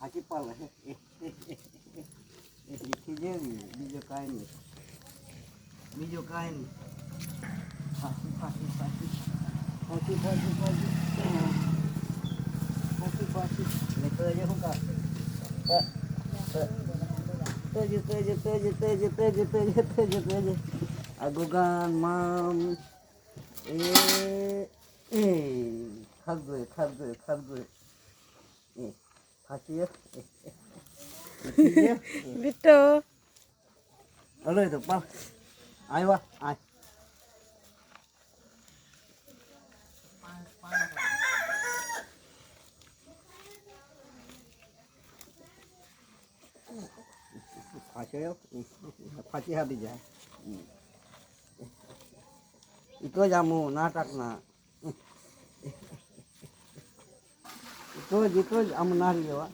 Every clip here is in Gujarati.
હાકી પાલ એ લીખી જેવી બીજો કાંઈ નહીં. બીજો કાંઈ નહીં. ફાંસી ફાંસી ફાંસી ફાંસી ફાંસી ફાંસી ફાંસી ફાંસી ને તો જે શું કામ તેજ આ ગુગાન મામ એ ખાધું એ ફાંસી Bitte. હલો તો પા આવ્યા આ ફાંસી આપી જાય તો જ આમ નાટકના તો જ આમ નારી લેવા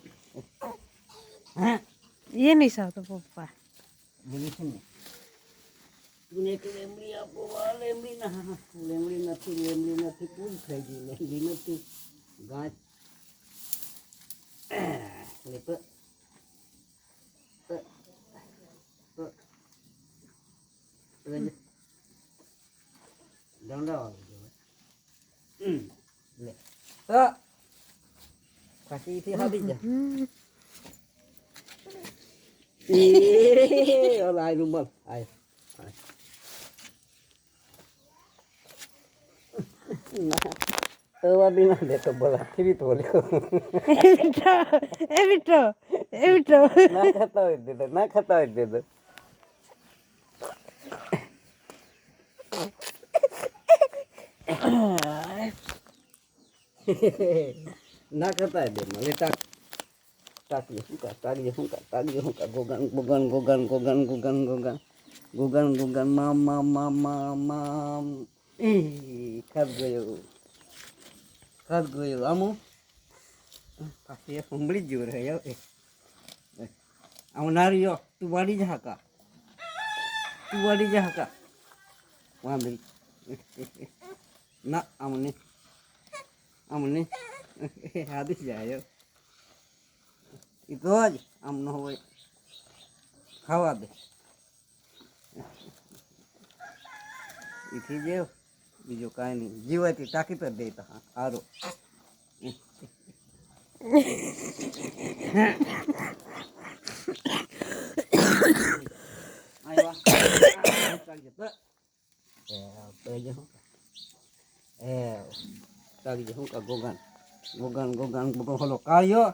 ये नहीं साथ पप्पा બોલી છે ને તું એક લેમડી આપો લેમડી ના લેમડી નથી પૂરી થઈ ગઈ લેમડી નથી ગાંચ એટલે દંડા વાળી લે તો ફાંસીથી હાલી જા hola ay rumbal ay तो अभी ना दे तो बोला फिर तो बोले evito ना खाता है दे दो ना खाता है दे माले તાકીએ શું કા ગોગન મામ એ ખાદ ગયો આમ પાછી સંભળી જ રહ્યો આમ નારીઓ તું વાડી જા કા વાંદરી ના આમને આદિશ જાય એ તો જ આમ ન હોય ખાવા દે એથી જેવ બીજું કાંઈ નહીં જીવાથી ટાંકી તો દે તો સારું શું કા ગોગન હલો કાળિયો